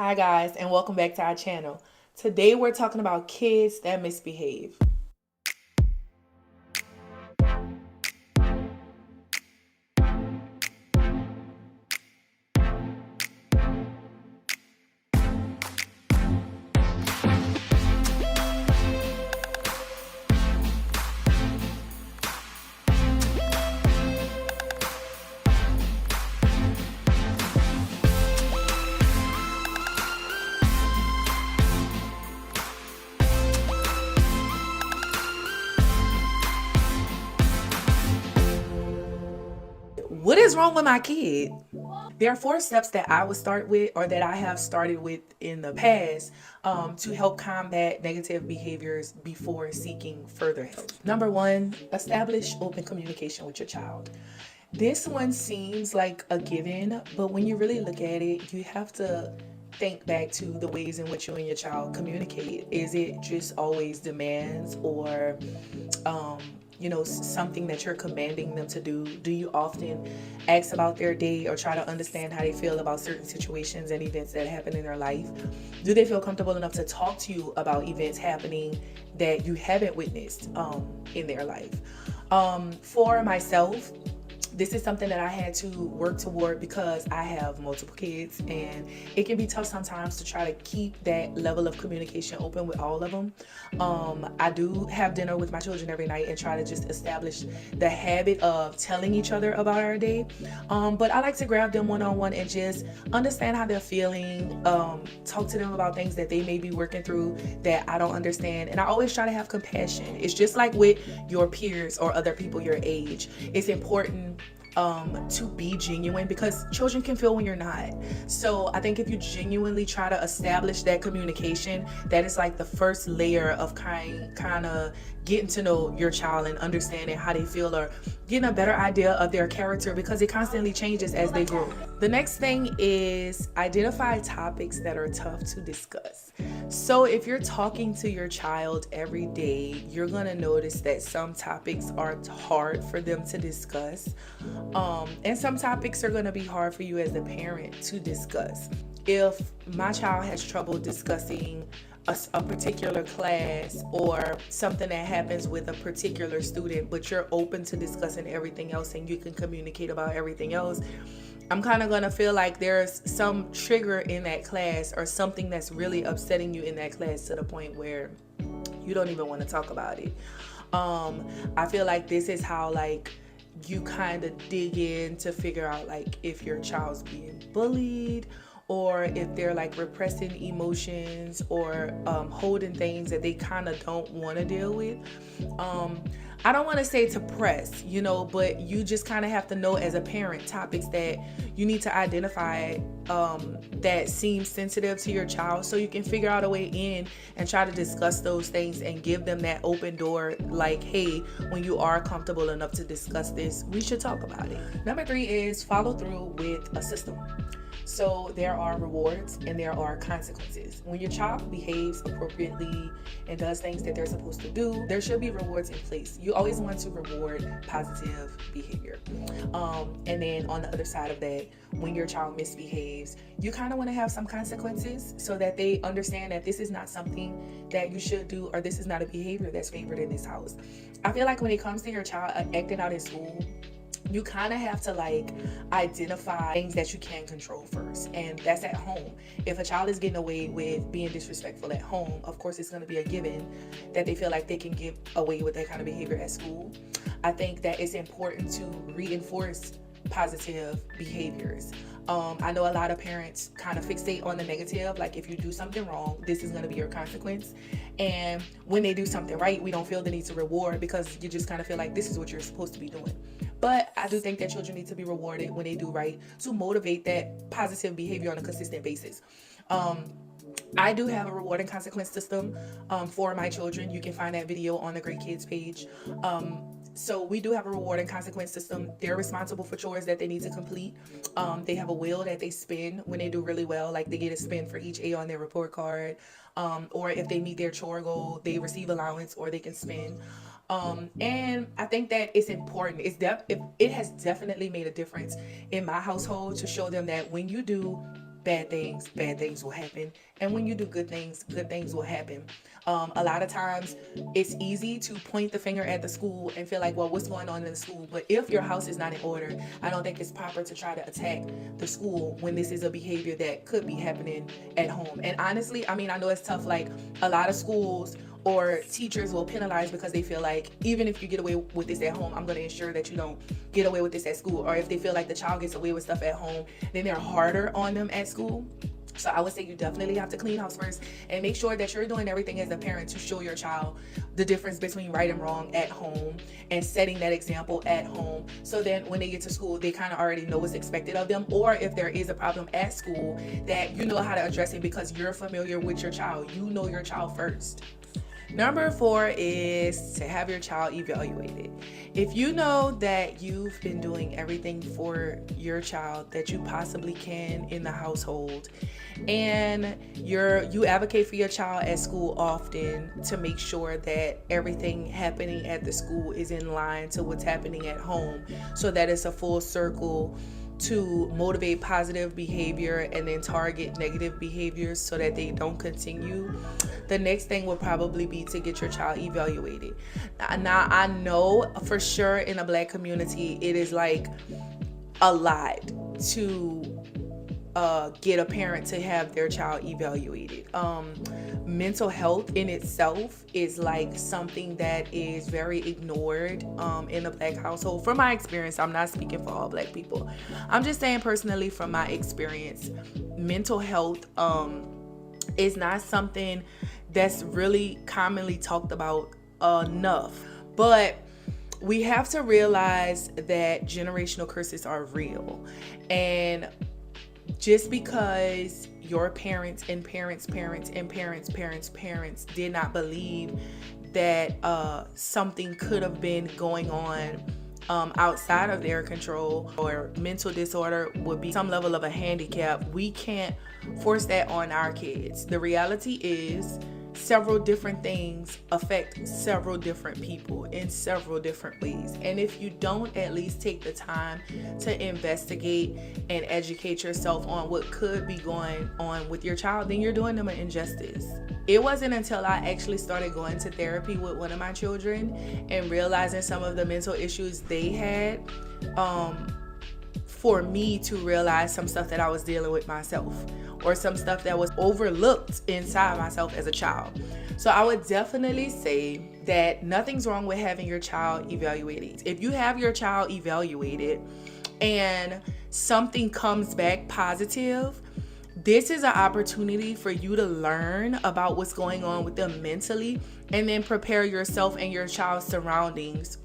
Hi guys, and welcome back to our channel. Today we're talking about kids that misbehave. What is wrong with my kid? There are 4 steps that I would start with, or that I have started with in the past, to help combat negative behaviors before seeking further help. Number one, establish open communication with your child. This one seems like a given, but when you really look at it, you have to think back to the ways in which you and your child communicate. Is it just always demands, or um, something that you're commanding them to do? Do you often ask about their day or try to understand how they feel about certain situations and events that happen in their life? Do they feel comfortable enough to talk to you about events happening that you haven't witnessed in their life? For myself, this is something that I had to work toward because I have multiple kids, and it can be tough sometimes to try to keep that level of communication open with all of them. I do have dinner with my children every night and try to just establish the habit of telling each other about our day. But I like to grab them one-on-one and just understand how they're feeling, talk to them about things that they may be working through that I don't understand. And I always try to have compassion. It's just like with your peers or other people your age. It's important to be genuine, because children can feel when you're not. So I think if you genuinely try to establish that communication, that is like the first layer of kind of getting to know your child and understanding how they feel, or getting a better idea of their character, because it constantly changes as they grow. The next thing is identify topics that are tough to discuss. So if you're talking to your child every day, you're gonna notice that some topics are hard for them to discuss, and some topics are gonna be hard for you as a parent to discuss. If my child has trouble discussing a particular class or something that happens with a particular student, but you're open to discussing everything else and you can communicate about everything else, I'm kind of gonna feel like there's some trigger in that class or something that's really upsetting you in that class to the point where you don't even want to talk about it. I feel like this is how you kind of dig in to figure out if your child's being bullied, or if they're repressing emotions, or holding things that they kind of don't want to deal with. I don't want to say to press, but you just kind of have to know as a parent topics that you need to identify that seem sensitive to your child, so you can figure out a way in and try to discuss those things and give them that open door, hey, when you are comfortable enough to discuss this, we should talk about it. Number 3 is follow through with a system. So there are rewards and there are consequences. When your child behaves appropriately and does things that they're supposed to do, there should be rewards in place. You always want to reward positive behavior. And then on the other side of that, when your child misbehaves, you kind of want to have some consequences so that they understand that this is not something that you should do, or this is not a behavior that's favored in this house. I feel like when it comes to your child acting out in school, you kind of have to identify things that you can control first, and that's at home. If a child is getting away with being disrespectful at home, of course it's going to be a given that they feel like they can get away with that kind of behavior at school. I think that it's important to reinforce positive behaviors. I know a lot of parents kind of fixate on the negative, if you do something wrong, this is going to be your consequence. And when they do something right, we don't feel the need to reward, because you just kind of feel like this is what you're supposed to be doing. But I do think that children need to be rewarded when they do right, to motivate that positive behavior on a consistent basis. I do have a reward and consequence system for my children. You can find that video on the Great Kids page. So we do have a reward and consequence system. They're responsible for chores that they need to complete. They have a wheel that they spin when they do really well. They get a spin for each A on their report card. Or if they meet their chore goal, they receive allowance, or they can spin. And I think that it's important. It has definitely made a difference in my household to show them that when you do bad things will happen. And when you do good things will happen. A lot of times it's easy to point the finger at the school and feel like, well, what's going on in the school? But if your house is not in order, I don't think it's proper to try to attack the school when this is a behavior that could be happening at home. And honestly, I mean, I know it's tough. Like, a lot of schools or teachers will penalize because they feel like, even if you get away with this at home, I'm going to ensure that you don't get away with this at school. Or if they feel like the child gets away with stuff at home, then they're harder on them at school. So I would say you definitely have to clean house first and make sure that you're doing everything as a parent to show your child the difference between right and wrong at home, and setting that example at home, so then when they get to school, they kind of already know what's expected of them. Or if there is a problem at school, that you know how to address it because you're familiar with your child. You know your child first. Number 4 is to have your child evaluated. If you know that you've been doing everything for your child that you possibly can in the household, and you advocate for your child at school often to make sure that everything happening at the school is in line to what's happening at home, so that it's a full circle to motivate positive behavior and then target negative behaviors so that they don't continue, the next thing would probably be to get your child evaluated. Now, I know for sure in a Black community, it is like a lot to get a parent to have their child evaluated. Mental health in itself is like something that is very ignored in the Black household. From my experience, I'm not speaking for all Black people. I'm just saying personally from my experience, mental health is not something that's really commonly talked about enough. But we have to realize that generational curses are real. And just because your parents and parents' parents and parents' parents did not believe that something could have been going on outside of their control, or mental disorder would be some level of a handicap, we can't force that on our kids. The reality is, several different things affect several different people in several different ways. And if you don't at least take the time to investigate and educate yourself on what could be going on with your child, then you're doing them an injustice. It wasn't until I actually started going to therapy with one of my children and realizing some of the mental issues they had, for me to realize some stuff that I was dealing with myself, or some stuff that was overlooked inside myself as a child. So I would definitely say that nothing's wrong with having your child evaluated. If you have your child evaluated and something comes back positive, this is an opportunity for you to learn about what's going on with them mentally, and then prepare yourself and your child's surroundings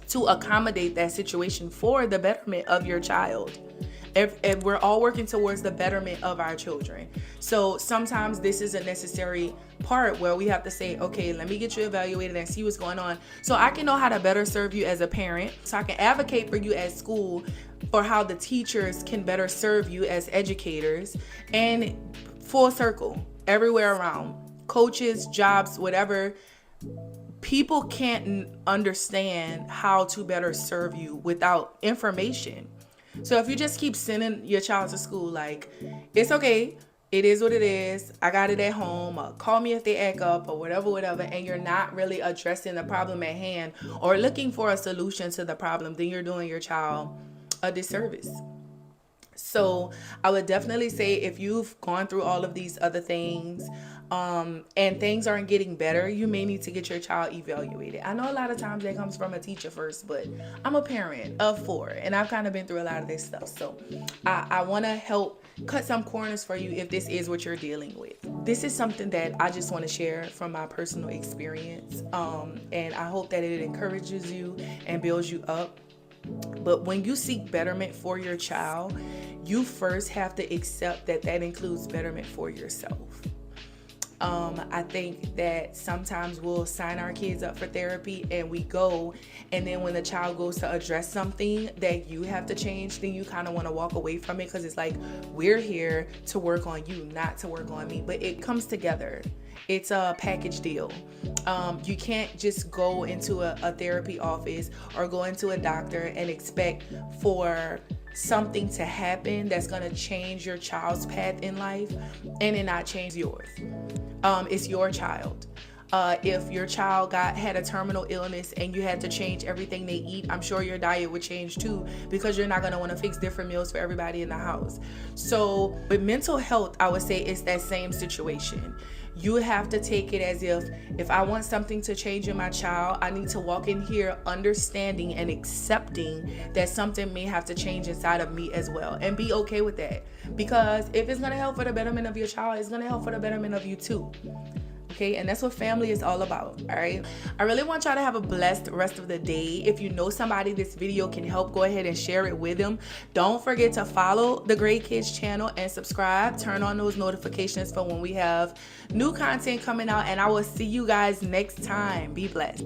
to accommodate that situation for the betterment of your child. If we're all working towards the betterment of our children. So sometimes this is a necessary part where we have to say, okay, let me get you evaluated and see what's going on, so I can know how to better serve you as a parent, so I can advocate for you at school for how the teachers can better serve you as educators, and full circle everywhere around, coaches, jobs, whatever. People can't understand how to better serve you without information. So if you just keep sending your child to school like, it's okay, it is what it is, I got it at home, or call me if they act up, or whatever, and you're not really addressing the problem at hand or looking for a solution to the problem, then you're doing your child a disservice. So I would definitely say, if you've gone through all of these other things, and things aren't getting better, you may need to get your child evaluated. I know a lot of times that comes from a teacher first, but I'm a parent of 4 and I've kind of been through a lot of this stuff. So I want to help cut some corners for you if this is what you're dealing with. This is something that I just want to share from my personal experience. And I hope that it encourages you and builds you up. But when you seek betterment for your child, you first have to accept that that includes betterment for yourself. I think that sometimes we'll sign our kids up for therapy and we go, and then when the child goes to address something that you have to change, then you kind of want to walk away from it, because it's like, we're here to work on you, not to work on me. But it comes together. It's a package deal. You can't just go into a therapy office or go into a doctor and expect for something to happen that's going to change your child's path in life and it not change yours. It's your child. If your child had a terminal illness and you had to change everything they eat, I'm sure your diet would change too, because you're not going to want to fix different meals for everybody in the house. So with mental health, I would say it's that same situation. You have to take it as if I want something to change in my child, I need to walk in here understanding and accepting that something may have to change inside of me as well, and be okay with that. Because if it's going to help for the betterment of your child, it's going to help for the betterment of you too. Okay, and that's what family is all about. All right, I really want y'all to have a blessed rest of the day. If you know somebody this video can help, go ahead and share it with them. Don't forget to follow the Great Kids channel and subscribe. Turn on those notifications for when we have new content coming out, and I will see you guys next time. Be blessed.